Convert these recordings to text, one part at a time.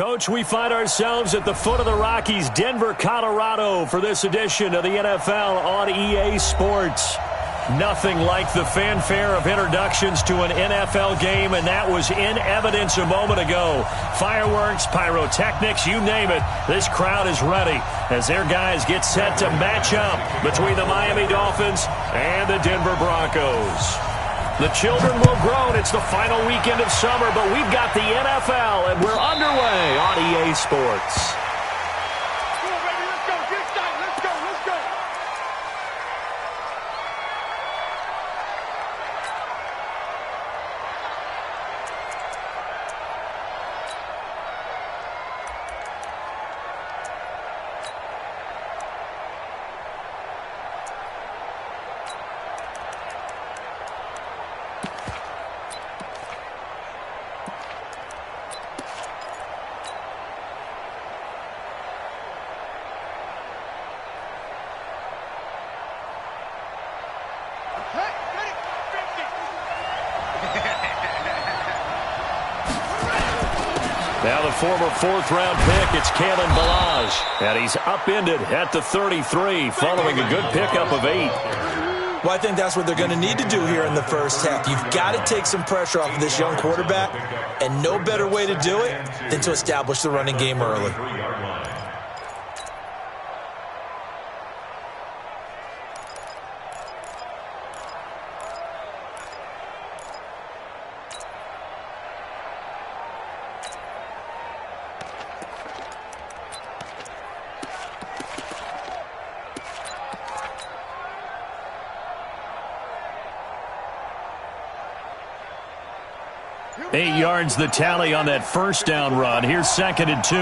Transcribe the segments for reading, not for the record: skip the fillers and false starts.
Coach, we find ourselves at the foot of the Rockies, Denver, Colorado, for this edition of the NFL on EA Sports. Nothing like the fanfare of introductions to an NFL game, and that was in evidence a moment ago. Fireworks, pyrotechnics, you name it. This crowd is ready as their guys get set to match up between the Miami Dolphins and the Denver Broncos. The children will grow. It's the final weekend of summer, but we've got the NFL, and we're underway on EA Sports. Now the former fourth-round pick, it's Kalen Ballage. And he's upended at the 33 following a good pickup of 8. Well, I think that's what they're going to need to do here in the first half. You've got to take some pressure off of this young quarterback, and no better way to do it than to establish the running game early. Eight yards the tally on that first down run. Here's 2nd and 2.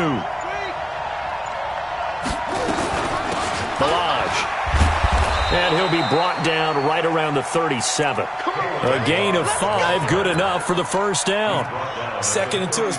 Ballage. And he'll be brought down right around the 37. A gain of 5, good enough for the first down. 2nd and 2 is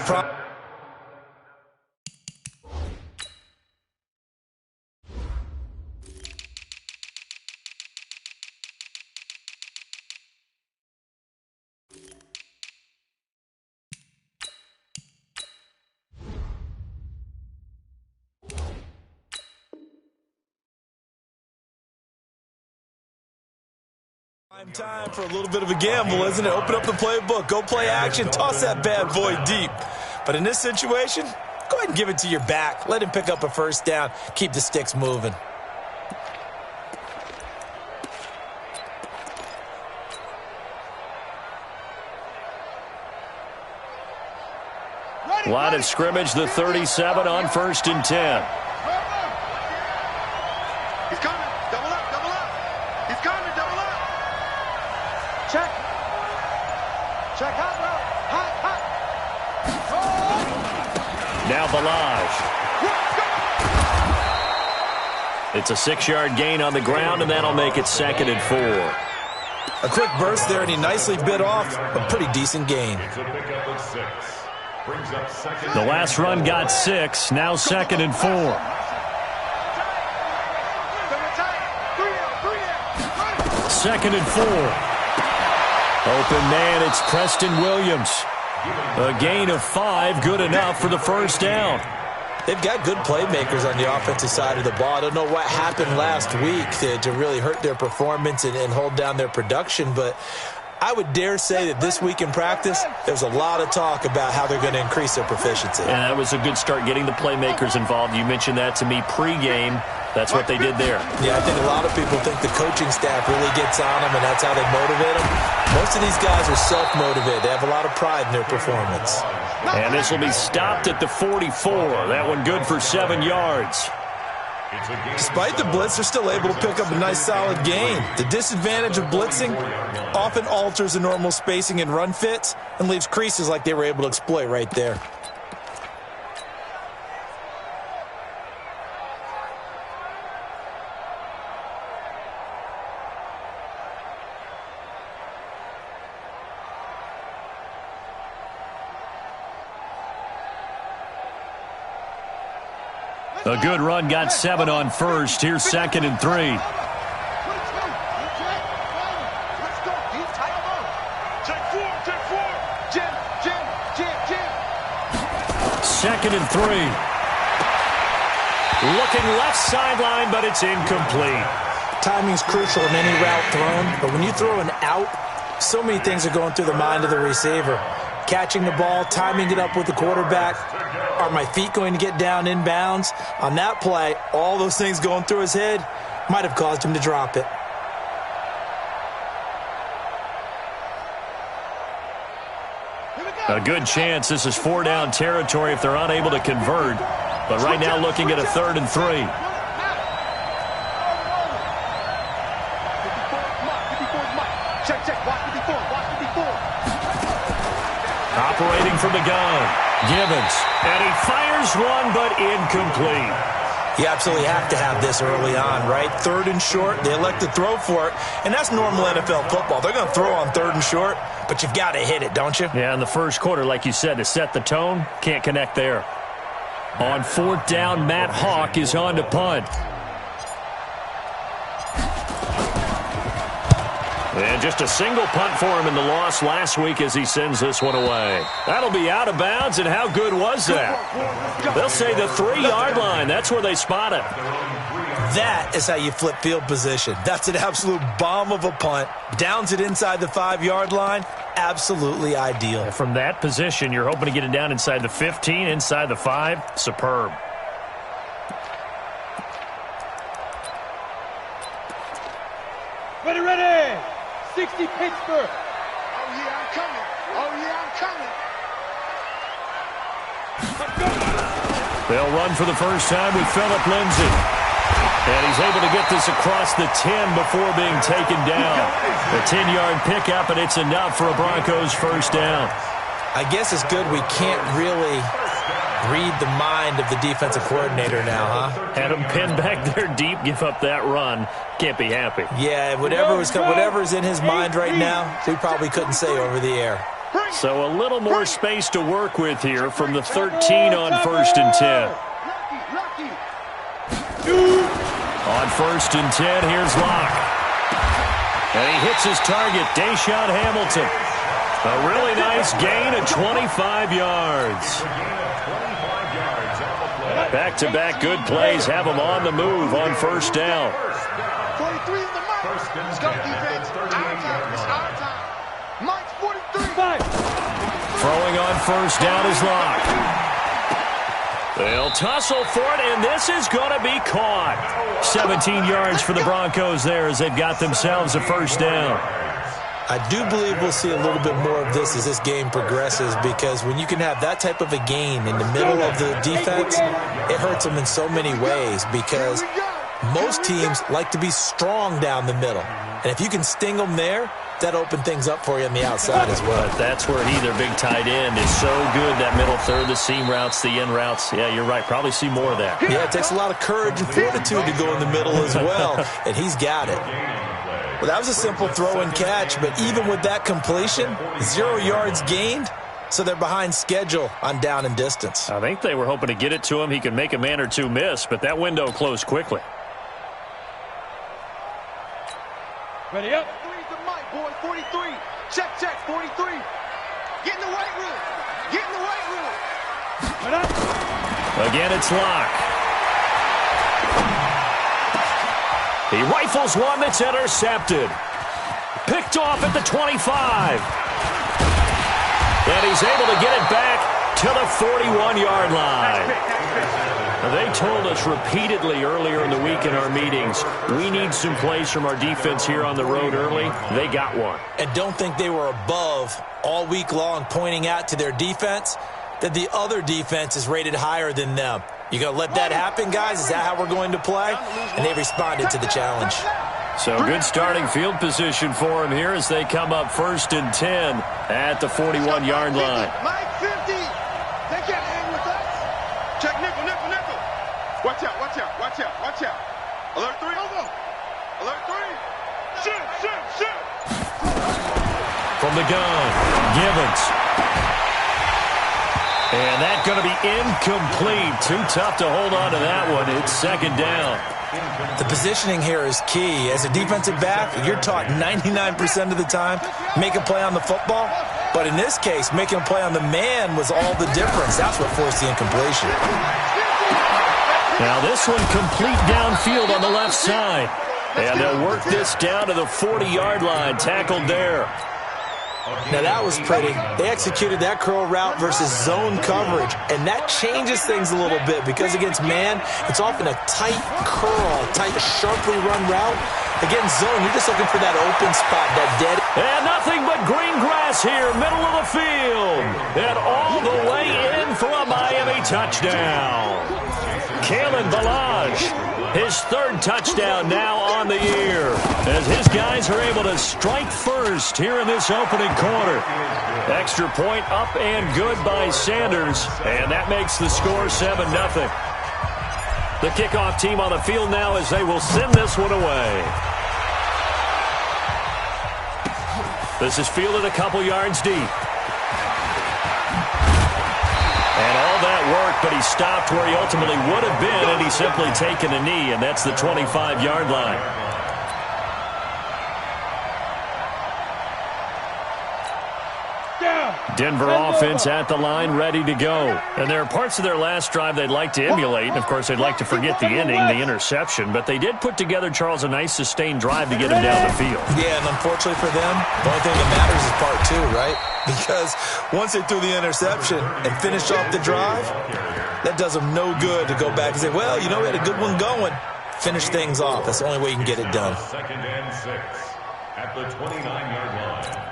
time for a little bit of a gamble, isn't it? Open up the playbook, go play action, toss that bad boy deep. But in this situation, go ahead and give it to your back. Let him pick up a first down, keep the sticks moving. Line of scrimmage, the 37 on 1st and 10. He's coming. Double up, double up. He's coming, double up. Check. Check, hot, hot, hot. Now Ballage. It's a 6-yard gain on the ground, and that'll make it 2nd and 4. A quick burst there, and he nicely bit off a pretty decent gain. The last run got 6, now 2nd and 4. 2nd and 4. Open man, it's Preston Williams. A gain of 5, good enough for the first down. They've got good playmakers on the offensive side of the ball. I don't know what happened last week to really hurt their performance and hold down their production, but I would dare say that this week in practice, there's a lot of talk about how they're going to increase their proficiency. And that was a good start getting the playmakers involved. You mentioned that to me pregame. That's what they did there. Yeah, I think a lot of people think the coaching staff really gets on them, and that's how they motivate them. Most of these guys are self-motivated. They have a lot of pride in their performance. And this will be stopped at the 44. That one good for 7 yards. Despite the blitz, they're still able to pick up a nice solid gain. The disadvantage of blitzing often alters the normal spacing and run fits and leaves creases like they were able to exploit right there. A good run got 7 on 1st. Here's 2nd and 3. 2nd and 3. Looking left sideline, but it's incomplete. Timing's crucial in any route thrown, but when you throw an out, so many things are going through the mind of the receiver. Catching the ball, timing it up with the quarterback. Are my feet going to get down inbounds? On that play, all those things going through his head might have caused him to drop it. A good chance this is 4-down territory if they're unable to convert. But right now looking at a 3rd and 3. Operating from the gun, Gibbons, and he fires one, but incomplete. You absolutely have to have this early on, right? 3rd and short, they elect to throw for it, and that's normal NFL football. They're going to throw on 3rd and short, but you've got to hit it, don't you? Yeah, in the first quarter, like you said, to set the tone, can't connect there. On 4th down, Matt Hawk is on to punt. And just a single punt for him in the loss last week as he sends this one away. That'll be out of bounds, and how good was that? They'll say the 3-yard line. That's where they spot it. That is how you flip field position. That's an absolute bomb of a punt. Downs it inside the 5-yard line. Absolutely ideal. And from that position, you're hoping to get it down inside the 15, inside the 5. Superb. Ready, ready! 60 Pittsburgh. Oh, yeah, I'm coming. Oh, yeah, I'm coming. They'll run for the first time with Phillip Lindsay. And he's able to get this across the 10 before being taken down. A 10-yard pickup, and it's enough for a Broncos first down. I guess it's good we can't really read the mind of the defensive coordinator now, huh? Had him pinned back there deep, give up that run. Can't be happy. Yeah, whatever's in his mind right now, we probably couldn't say over the air. So a little more space to work with here from the 13 on 1st and 10. On 1st and 10, here's Locke. And he hits his target, Deshaun Hamilton. A really nice gain of 25 yards. Back-to-back good plays have him on the move on 1st down. 43 in the mark. Let's go, defense. Our time. It's our time. Mike's 43. Throwing on 1st down is Locke. They'll tussle for it, and this is going to be caught. 17 yards for the Broncos there as they've got themselves a 1st down. I do believe we'll see a little bit more of this as this game progresses, because when you can have that type of a gain in the middle of the defense, it hurts them in so many ways, because most teams like to be strong down the middle. And if you can sting them there, that open things up for you on the outside as well. But that's where their big tight end, is so good, that middle third, the seam routes, the in routes. Yeah, you're right. Probably see more of that. Yeah, it takes a lot of courage and fortitude to go in the middle as well, and he's got it. Well, that was a simple throw and catch, but even with that completion, 0 yards gained, so they're behind schedule on down and distance. I think they were hoping to get it to him. He could make a man or two miss, but that window closed quickly. Ready up. 3's the mic, boy. 43. Check, 43. Get in the weight room. Get in the weight room. Right up. Again, it's Locke. He rifles one that's intercepted. Picked off at the 25. And he's able to get it back to the 41-yard line. Now, they told us repeatedly earlier in the week in our meetings, we need some plays from our defense here on the road early. They got one. And don't think they were above all week long, pointing out to their defense that the other defense is rated higher than them. You going to let that happen, guys? Is that how we're going to play? And they responded to the challenge. So good starting field position for him here as they come up 1st and 10 at the 41-yard line. Mike 50. They can't hang with us. Check nickel. Watch out. Alert 3. Alert 3. Shoot. From the gun, Gibbons. And that's going to be incomplete. Too tough to hold on to that one. It's 2nd down. The positioning here is key. As a defensive back, you're taught 99% of the time, make a play on the football. But in this case, making a play on the man was all the difference. That's what forced the incompletion. Now this one complete downfield on the left side. And they'll work this down to the 40-yard line. Tackled there. Now that was pretty. They executed that curl route versus zone coverage, and that changes things a little bit because against man, it's often a tight curl, tight, sharply run route. Against zone, you're just looking for that open spot, that dead. And nothing but green grass here, middle of the field. And all the way in for a Miami touchdown. Kalen Ballage, his third touchdown now on the year, as his guys are able to strike first here in this opening quarter. Extra point up and good by Sanders, and that makes the score 7-0. The kickoff team on the field now as they will send this one away. This is fielded a couple yards deep. And all that work, but he stopped where he ultimately would have been, and he's simply taken a knee, and that's the 25-yard line. Denver offense at the line, ready to go. And there are parts of their last drive they'd like to emulate, and of course they'd like to forget the ending, the interception, but they did put together, Charles, a nice sustained drive to get him down the field. Yeah, and unfortunately for them, the only thing that matters is part two, right? Because once they threw the interception and finished off the drive, that does them no good to go back and say, well, you know, we had a good one going. Finish things off. That's the only way you can get it done. 2nd and 6 at the 29-yard line.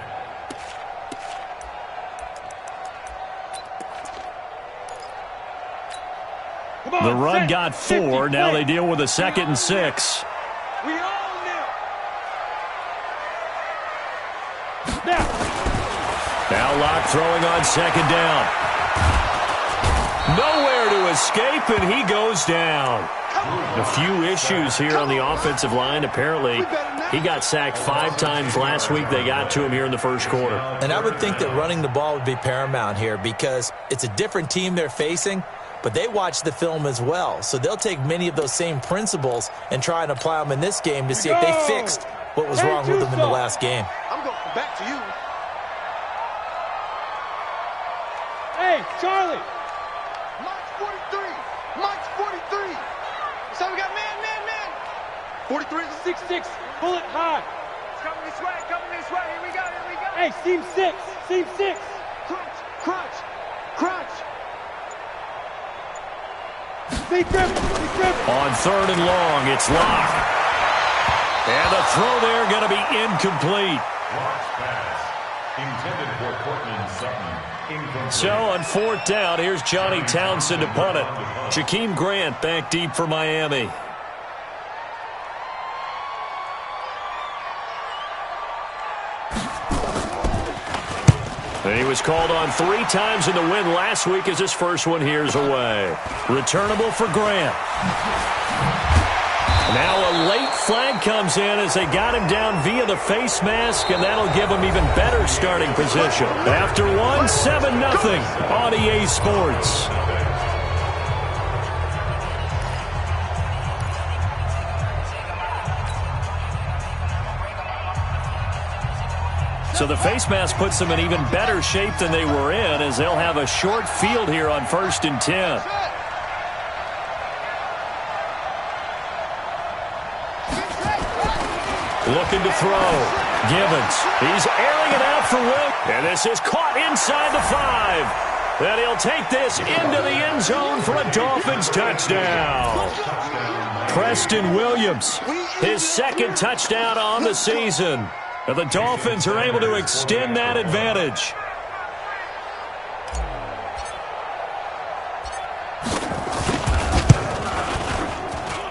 The run got 4. Now they deal with a 2nd and 6. We all Now Locke throwing on 2nd down. Nowhere to escape, and he goes down. A few issues here on the offensive line. Apparently, he got sacked 5 times last week. They got to him here in the first quarter. And I would think that running the ball would be paramount here because it's a different team they're facing, but they watch the film as well. So they'll take many of those same principles and try and apply them in this game to see if they fixed what was wrong with them in the last game. I'm going to come back to you. Hey, Charlie. Mike's 43. Mike's 43. So we got man. 43. 6'6", pull it high. It's coming this way, Here we go. Hey, seam 6. Crunch. Big dribble. On 3rd and long, it's Locke. And the throw there going to be incomplete. Locke's pass intended for Cortland Sutton. Incomplete. So on 4th down, here's Johnny Townsend to punt it. Jakeem Grant back deep for Miami. And he was called on 3 times in the win last week as his first one here's away. Returnable for Grant. Now a late flag comes in as they got him down via the face mask, and that'll give him even better starting position. After 7-0 on EA Sports. So the face mask puts them in even better shape than they were in as they'll have a short field here on 1st and 10. Looking to throw. Gibbons. He's airing it out for Will. And this is caught inside the 5. And he'll take this into the end zone for a Dolphins touchdown. Preston Williams, his 2nd touchdown on the season. And the Dolphins are able to extend that advantage.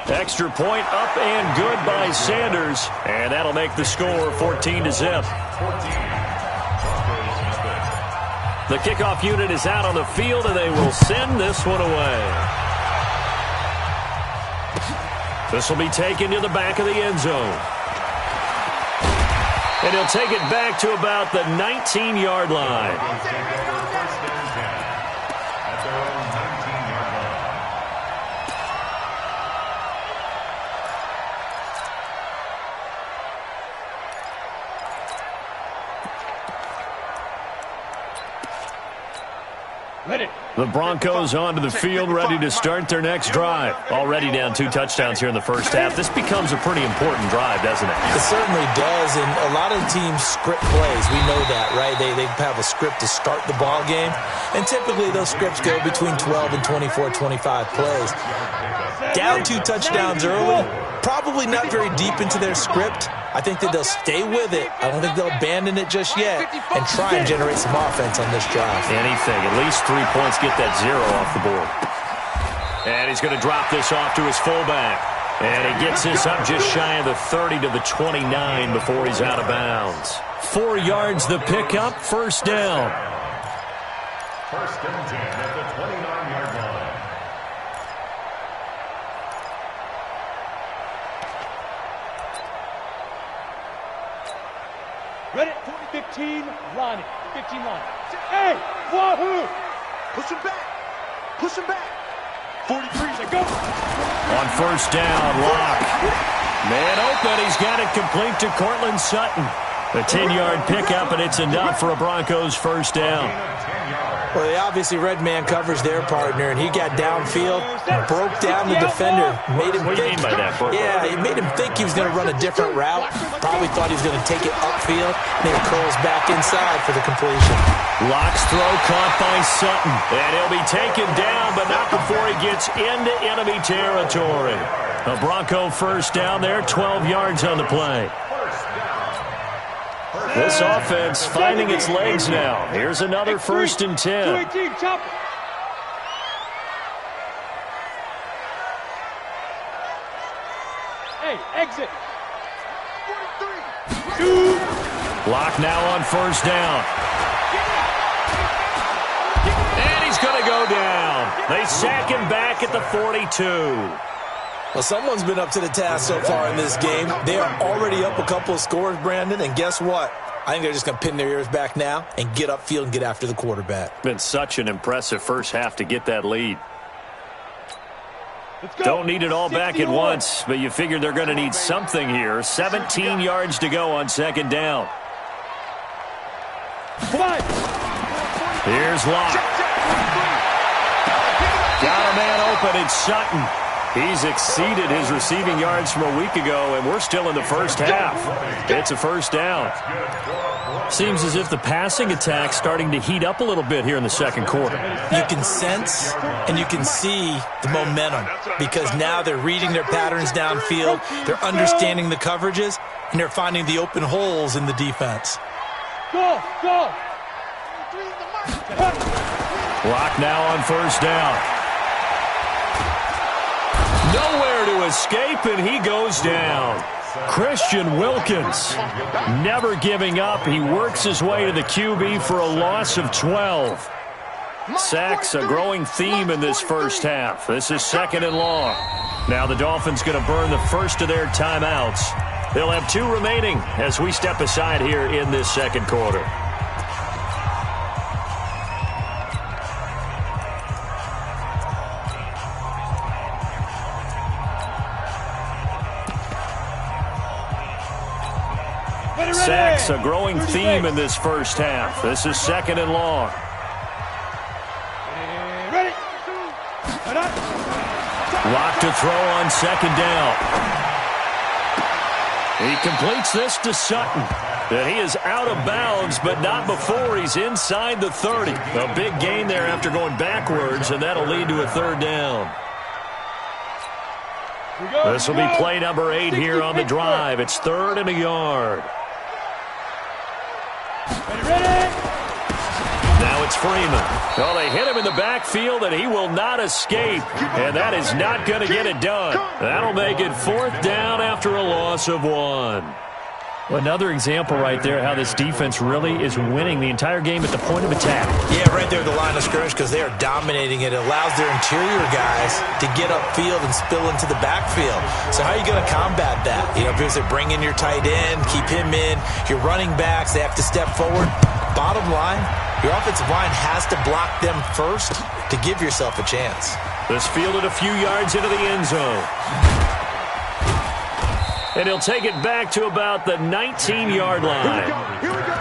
Extra point up and good by Sanders. And that'll make the score 14-0. The kickoff unit is out on the field, and they will send this one away. This will be taken to the back of the end zone. And he'll take it back to about the 19-yard line. The Broncos onto the field, ready to start their next drive. Already down 2 touchdowns here in the first half. This becomes a pretty important drive, doesn't it? It certainly does, and a lot of teams script plays. We know that, right? They have a script to start the ball game, and typically those scripts go between 12 and 24, 25 plays. Down 2 touchdowns early, probably not very deep into their script. I think that they'll stay with it. I don't think they'll abandon it just yet and try and generate some offense on this drive. Anything. At least 3 points, get that 0 off the board. And he's going to drop this off to his fullback. And he gets this up just shy of the 30 to the 29 before he's out of bounds. 4 yards the pickup, first down. First and 10 at the 29-yard line. Ready? 15, Lonnie. 15 line. Hey, wahoo! Push him back. Push him back. 43. Go. On first down, Locke. Man open, he's got it complete to Cortland Sutton. A 10-yard pickup, and it's enough for a Broncos first down. Well, they obviously red man covers their partner, and he got downfield, broke down the defender, made him What do you mean by that, Bert? Yeah, he made him think he was going to run a different route. Probably thought he was going to take it upfield, and then curls back inside for the completion. Locke's throw caught by Sutton, and he'll be taken down, but not before he gets into enemy territory. A Bronco first down there, 12 yards on the play. This offense finding its legs now. Here's another first and 10. 218, chop. Hey, exit. 43. Locke now on first down. And he's going to go down. They sack him back at the 42. Well, someone's been up to the task so far in this game. They are already up a couple of scores, Brandon, and guess what? I think they're just going to pin their ears back now and get upfield and get after the quarterback. Been such an impressive first half to get that lead. Let's go. Don't need it all back at 61. once, but you figure they're going to need something here. 17 yards to go on second down. 5. Here's Locke. Got a man open, it's Sutton. He's exceeded his receiving yards from a week ago, and we're still in the first half. It's a first down. Seems as if the passing attack's starting to heat up a little bit here in the second quarter. You can sense and you can see the momentum because now they're reading their patterns downfield, they're understanding the coverages, and they're finding the open holes in the defense. Go, go. Locke now on first down. Nowhere to escape, and he goes down. Christian Wilkins, never giving up. He works his way to the QB for a loss of 12. Sacks, a growing theme in this first half. This is second and long. Now the Dolphins going to burn the first of their timeouts. They'll have 2 remaining as we step aside here in this second quarter. Sacks, a growing theme in this first half. This is second and long. Ready. Locke to throw on second down. He completes this to Sutton. And he is out of bounds, but not before he's inside the 30. A big gain there after going backwards, and that'll lead to a third down. This will be play number 8 here on the drive. It's 3rd and a yard. Now it's Freeman. Well, they hit him in the backfield, and he will not escape. And that is not going to get it done. That'll make it 4th down after a loss of 1. Another example right there how this defense really is winning the entire game at the point of attack. Yeah, right there at the line of scrimmage because they are dominating it. It allows their interior guys to get upfield and spill into the backfield. So how are you going to combat that? You know, because they bring in your tight end, keep him in. Your running backs, they have to step forward. Bottom line, your offensive line has to block them first to give yourself a chance. This fielded a few yards into the end zone. And he'll take it back to about the 19-yard line. Here we go.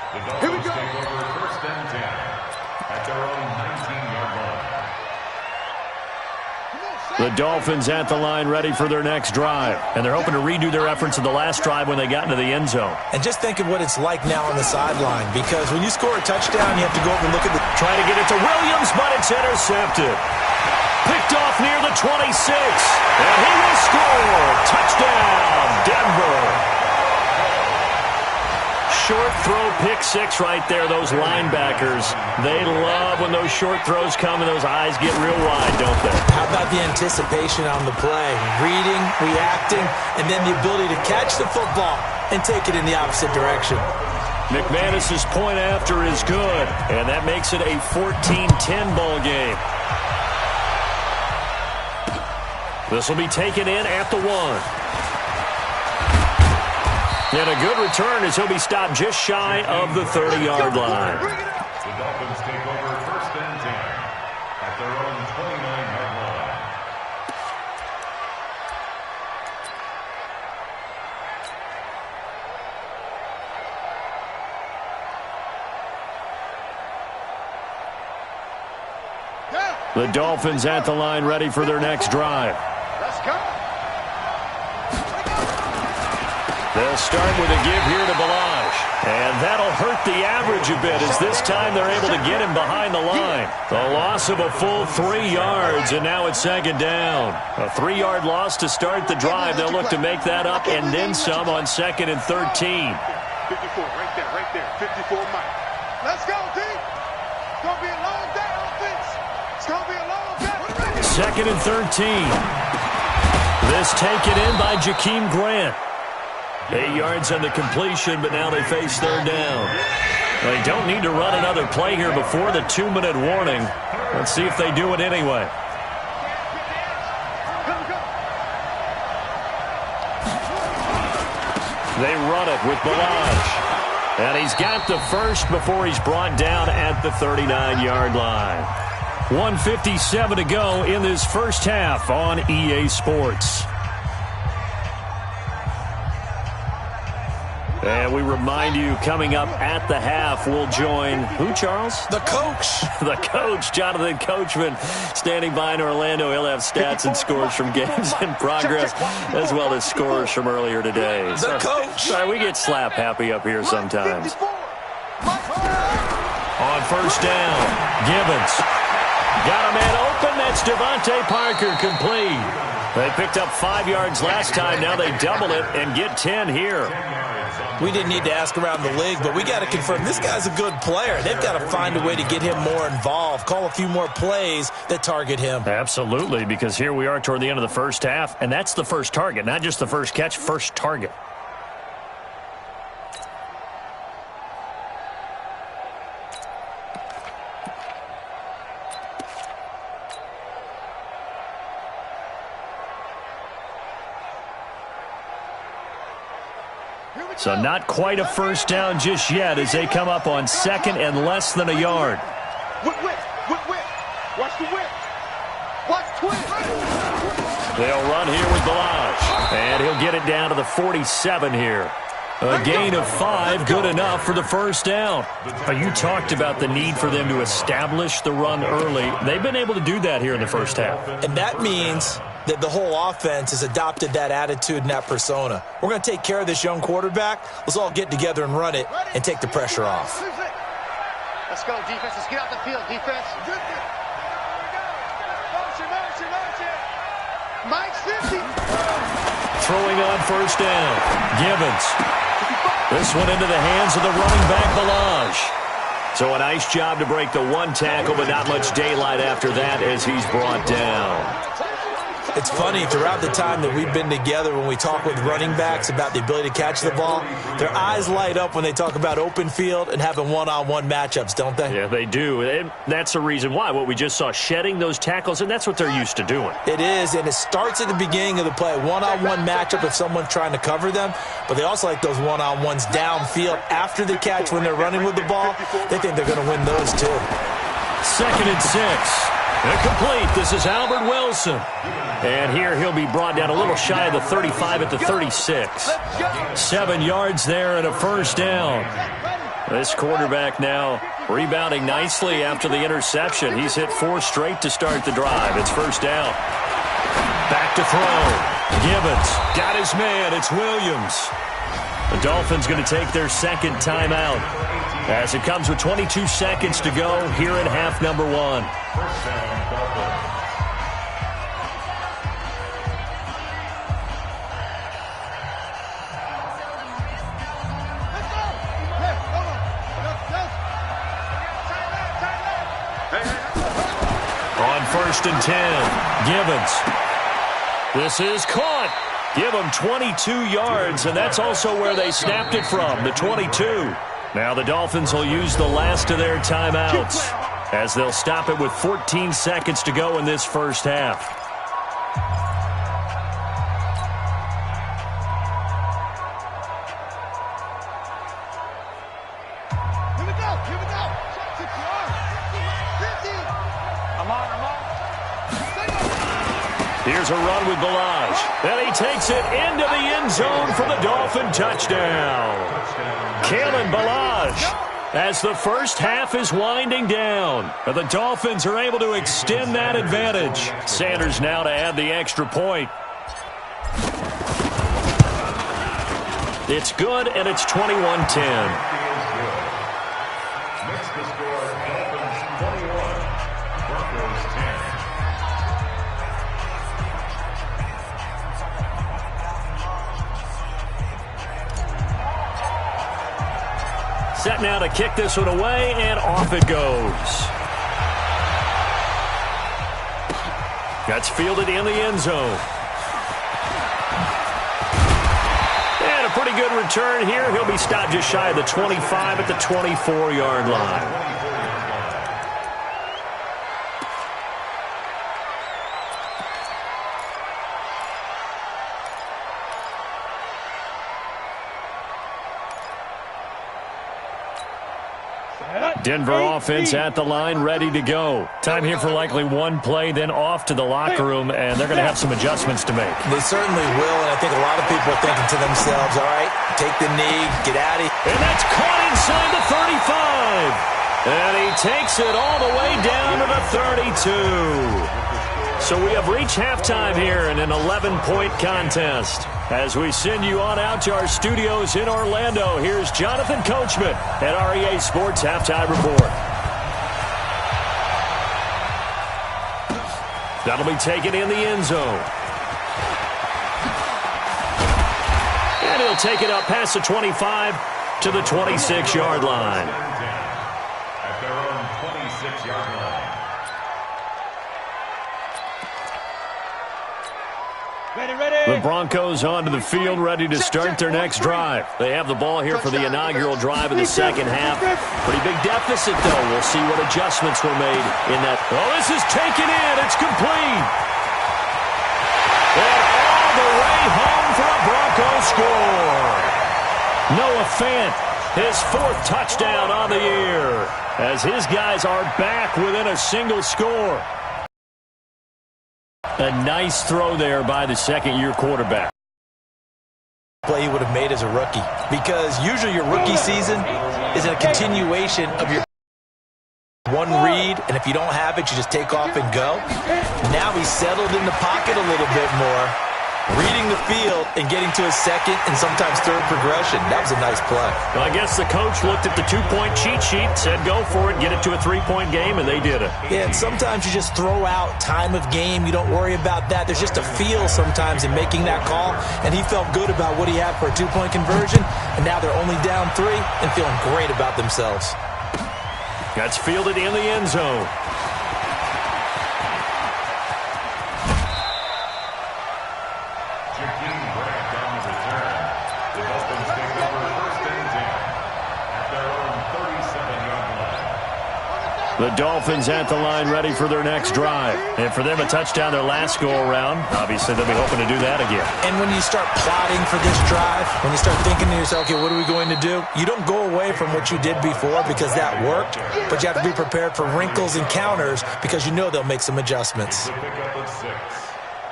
The Dolphins take over first and 10 at their own 19-yard line. The Dolphins at the line ready for their next drive. And they're hoping to redo their efforts in the last drive when they got into the end zone. And just think of what it's like now on the sideline, because when you score a touchdown, you have to go over and look at the... Try to get it to Williams, but it's intercepted. Picked off near the 26. And he will score. Touchdown, Denver. Short throw, pick six right there. Those linebackers, they love when those short throws come and those eyes get real wide, don't they? How about the anticipation on the play? Reading, reacting, and then the ability to catch the football and take it in the opposite direction. McManus's point after is good, and that makes it a 14-10 ball game. This will be taken in at the 1. And a good return as he'll be stopped just shy of the 30-yard line. The Dolphins take over first and 10 at their own 29-yard line. The Dolphins at the line ready for their next drive. Let's go. They'll start with a give here to Balaj. And that'll hurt the average a bit as this time they're able to get him behind the line. The loss of a full 3 yards, and now it's second down. A 3-yard loss to start the drive. They'll look to make that up and then some on 2nd and 13. 54, right there. 54, Mike. Let's go, D. It's going to be a long day, offense. It's going to be a long day. 2nd and 13. This taken in by Jakeem Grant. 8 yards on the completion, but now they face third down. They don't need to run another play here before the 2-minute warning. Let's see if they do it anyway. They run it with Balaj. And he's got the first before he's brought down at the 39-yard line. 1:57 to go in this first half on EA Sports. And we remind you, coming up at the half, we'll join who, Charles? The coach. The coach, Jonathan Coachman, standing by in Orlando. He'll have stats and scores from games in progress, as well as scores from earlier today. The coach. Sorry, we get slap happy up here sometimes. On first down, Gibbons. Got a man open. That's Devontae Parker, complete. They picked up 5 yards last time. Now they double it and get 10 here. We didn't need to ask around the league, but we got to confirm this guy's a good player. They've got to find a way to get him more involved, call a few more plays that target him. Absolutely, because here we are toward the end of the first half, and that's the first target, not just the first catch, first target. So not quite a first down just yet as they come up on 2nd and less than a yard. Whip. Watch the whip. Watch twist. They'll run here with Balaj. And he'll get it down to the 47 here. A gain of 5, good enough for the first down. You talked about the need for them to establish the run early. They've been able to do that here in the first half. And that means that the whole offense has adopted that attitude and that persona. We're going to take care of this young quarterback. Let's all get together and run it and take the pressure off. Let's go, defense. Let's get out the field, defense. Mike's 50. Throwing on first down. Gibbons. This one into the hands of the running back, Balaj. So a nice job to break the one tackle, but not much daylight after that as he's brought down. It's funny, throughout the time that we've been together, when we talk with running backs about the ability to catch the ball, their eyes light up when they talk about open field and having one-on-one matchups, don't they? Yeah, they do. And that's the reason why. What we just saw, shedding those tackles, and that's what they're used to doing. It is, and it starts at the beginning of the play. One-on-one matchup if someone's trying to cover them, but they also like those one-on-ones downfield after the catch when they're running with the ball. They think they're going to win those too. 2nd and 6. Incomplete. This is Albert Wilson. And here he'll be brought down a little shy of the 35 at the 36. 7 yards there and a first down. This quarterback now rebounding nicely after the interception. He's hit 4 straight to start the drive. It's first down. Back to throw. Gibbons got his man. It's Williams. The Dolphins going to take their second timeout as it comes with 22 seconds to go here in half number 1. First down, Dolphins. On 1st and 10, Gibbons. This is caught. Give them 22 yards, and that's also where they snapped it from, the 22. Now the Dolphins will use the last of their timeouts as they'll stop it with 14 seconds to go in this first half. Here's a run with Balaj. And he takes it into the end zone for the Dolphin touchdown. Kalen Balaj, as the first half is winding down. But the Dolphins are able to extend that advantage. Sanders now to add the extra point. It's good, and it's 21-10. Makes the score Dolphins 21, Broncos 10. Set now to kick this one away, and off it goes. That's fielded in the end zone. And a pretty good return here. He'll be stopped just shy of the 25 at the 24-yard line. Denver offense at the line, ready to go. Time here for likely one play, then off to the locker room, and they're going to have some adjustments to make. They certainly will, and I think a lot of people are thinking to themselves, all right, take the knee, get out of here. And that's caught inside the 35. And he takes it all the way down to the 32. So we have reached halftime here in an 11-point contest. As we send you on out to our studios in Orlando, here's Jonathan Coachman at REA Sports Halftime Report. That'll be taken in the end zone. And he'll take it up past the 25 to the 26-yard line. At their own 26-yard line. The Broncos onto the field, ready to start their next drive. They have the ball here for the inaugural drive of the second half. Pretty big deficit, though. We'll see what adjustments were made in that. Oh, this is taken in. It's complete. And all the way home for a Broncos score. Noah Fant, his 4th touchdown on the year, as his guys are back within a single score. A nice throw there by the second-year quarterback. Play he would have made as a rookie, because usually your rookie season is a continuation of your one read, and if you don't have it, you just take off and go. Now he's settled in the pocket a little bit more, reading the field and getting to his second and sometimes third progression. That was a nice play. Well, I guess the coach looked at the 2-point cheat sheet, said go for it, get it to a 3-point game, and they did it. Yeah, and sometimes you just throw out time of game. You don't worry about that. There's just a feel sometimes in making that call, and he felt good about what he had for a 2-point conversion, and now they're only down 3 and feeling great about themselves. That's fielded in the end zone. The Dolphins at the line, ready for their next drive. And for them, a touchdown their last go-around. Obviously, they'll be hoping to do that again. And when you start plotting for this drive, when you start thinking to yourself, okay, what are we going to do? You don't go away from what you did before because that worked, but you have to be prepared for wrinkles and counters because you know they'll make some adjustments. The pickup of 6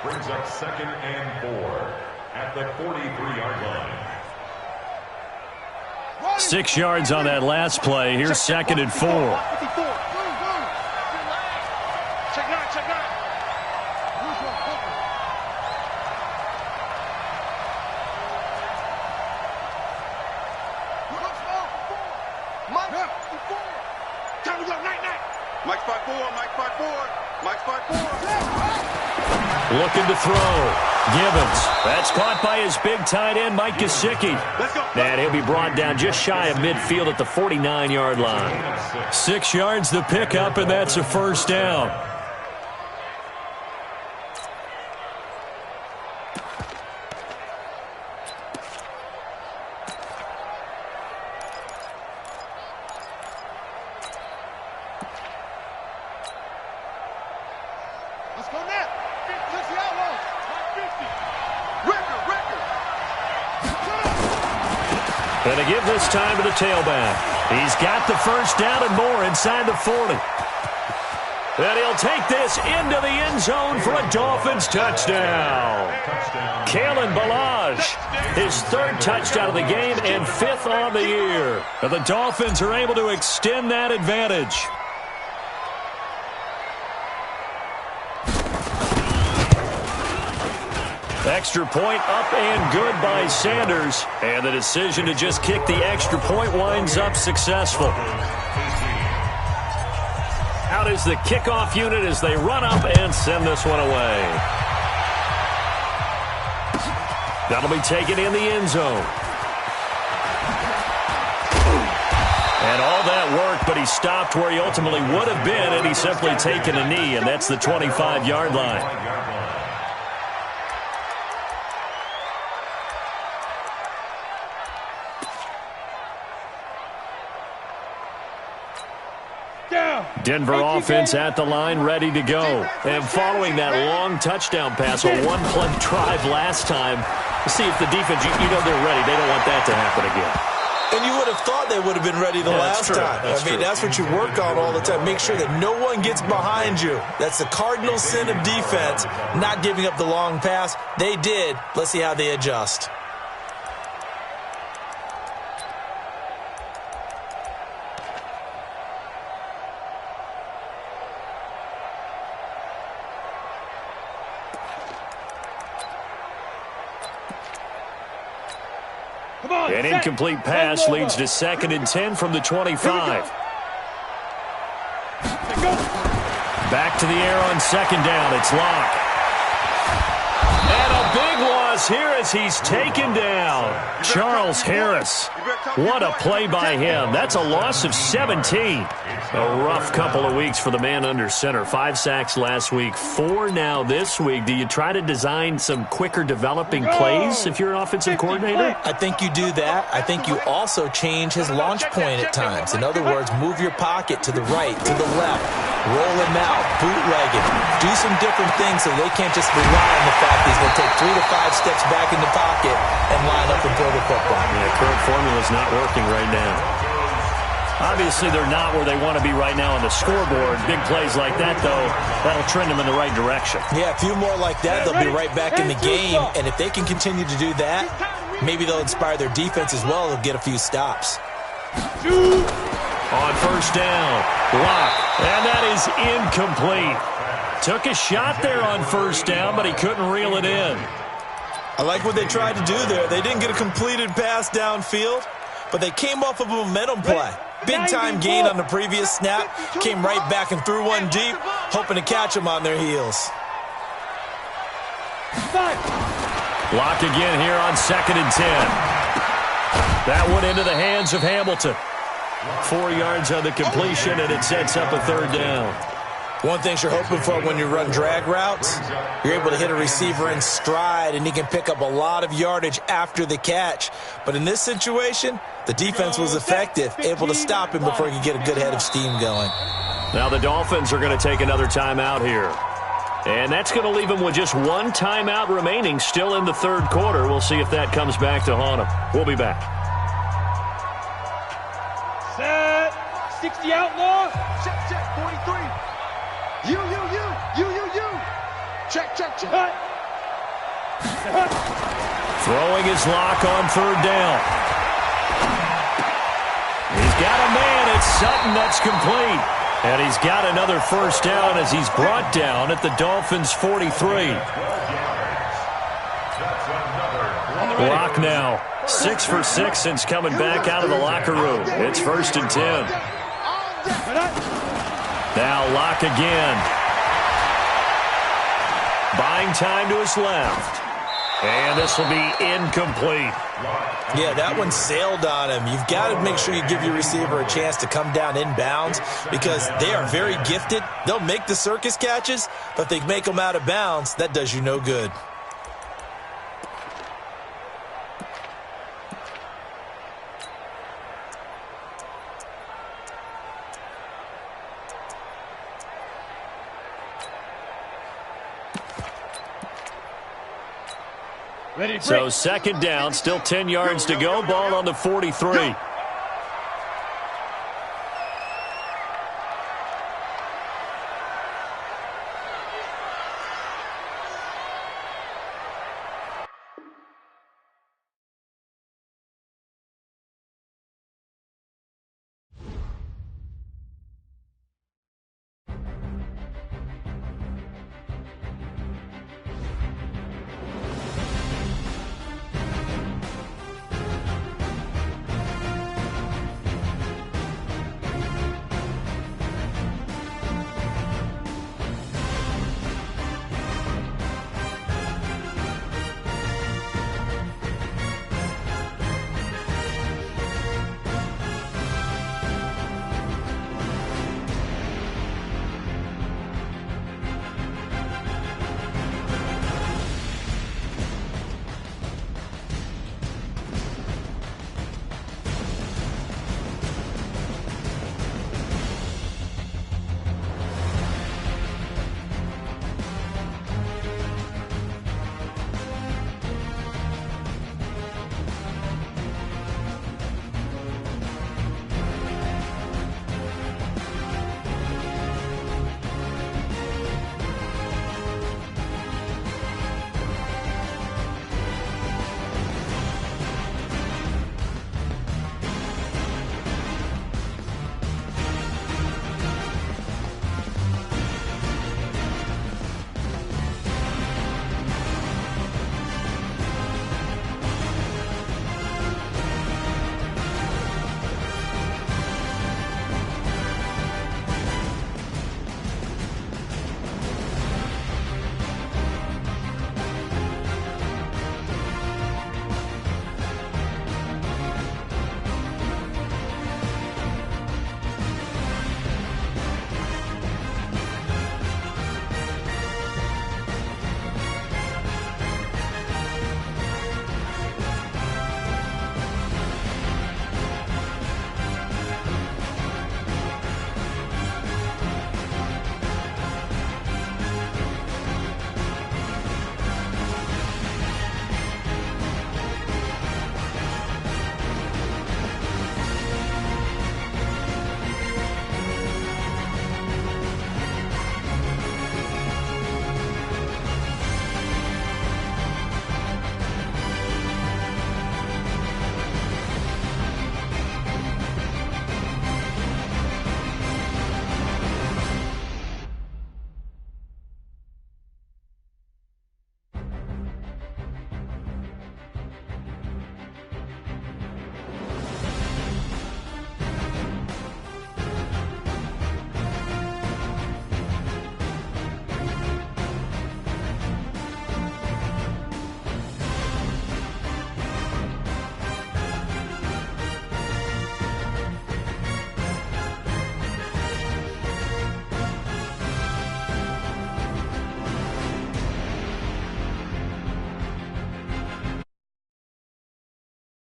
brings up 2nd and 4 at the 43-yard line. 6 yards on that last play. Here's 2nd and 4. Looking to throw. Gibbons. That's caught by his big tight end, Mike Gesicki. And he'll be brought down just shy of midfield at the 49-yard line. 6 yards the pickup, and that's a first down. Let's go now. Let's the Outlaws. 50. Record. And to give this time to the tailback. He's got the first down and more inside the 40. And he'll take this into the end zone for a Dolphins touchdown. Kalen Ballage, his 3rd touchdown of the game and 5th on the year. And the Dolphins are able to extend that advantage. Extra point up and good by Sanders. And the decision to just kick the extra point winds up successful. Out is the kickoff unit as they run up and send this one away. That'll be taken in the end zone. And all that work, but he stopped where he ultimately would have been, and he's simply taken a knee, and that's the 25-yard line. Denver offense at the line, ready to go. And following that long touchdown pass, a one-play drive last time, see if the defense, you know they're ready. They don't want that to happen again. And you would have thought they would have been ready the last time. That's what you work on all the time. Make sure that no one gets behind you. That's the cardinal sin of defense, not giving up the long pass. They did. Let's see how they adjust. An incomplete pass leads to 2nd and 10 from the 25. Back to the air on 2nd down. It's Locke. And a big loss here as he's taken down. Charles Harris. What a play by him. That's a loss of 17. A rough couple of weeks for the man under center. 5 sacks last week, 4 now this week. Do you try to design some quicker developing plays if you're an offensive coordinator? I think you do that. I think you also change his launch point at times. In other words, move your pocket to the right, to the left, roll him out, bootleg him. Do some different things so they can't just rely on the fact that he's going to take 3 to 5 steps back in the pocket and line up and throw the football. Yeah, current formula is not working right now. Obviously, they're not where they want to be right now on the scoreboard. Big plays like that, though, that'll trend them in the right direction. Yeah, a few more like that, they'll be right back in the game. And if they can continue to do that, maybe they'll inspire their defense as well. They'll get a few stops. On 1st down, Locke, and that is incomplete. Took a shot there on 1st down, but he couldn't reel it in. I like what they tried to do there. They didn't get a completed pass downfield, but they came off of a momentum play. Big-time gain on the previous snap. Came right back and threw one deep, hoping to catch them on their heels. Locke again here on 2nd and 10. That one into the hands of Hamilton. 4 yards on the completion, and it sets up a 3rd down. One thing you're hoping for when you run drag routes, you're able to hit a receiver in stride, and he can pick up a lot of yardage after the catch. But in this situation, the defense was effective, able to stop him before he could get a good head of steam going. Now the Dolphins are going to take another timeout here. And that's going to leave them with just 1 timeout remaining still in the 3rd quarter. We'll see if that comes back to haunt them. We'll be back. Set. 60 outlaw. Check, 43. You. Check. Throwing his Locke on 3rd down. He's got a man. It's Sutton. That's complete. And he's got another 1st down as he's brought down at the Dolphins' 43. Locke now 6 for 6 since coming back out of the locker room. It's 1st and 10. Now Locke again. Buying time to his left. And this will be incomplete. Yeah, that one sailed on him. You've got to make sure you give your receiver a chance to come down inbounds because they are very gifted. They'll make the circus catches, but if they make them out of bounds, that does you no good. So second down, still 10 yards to go. Ball on the 43.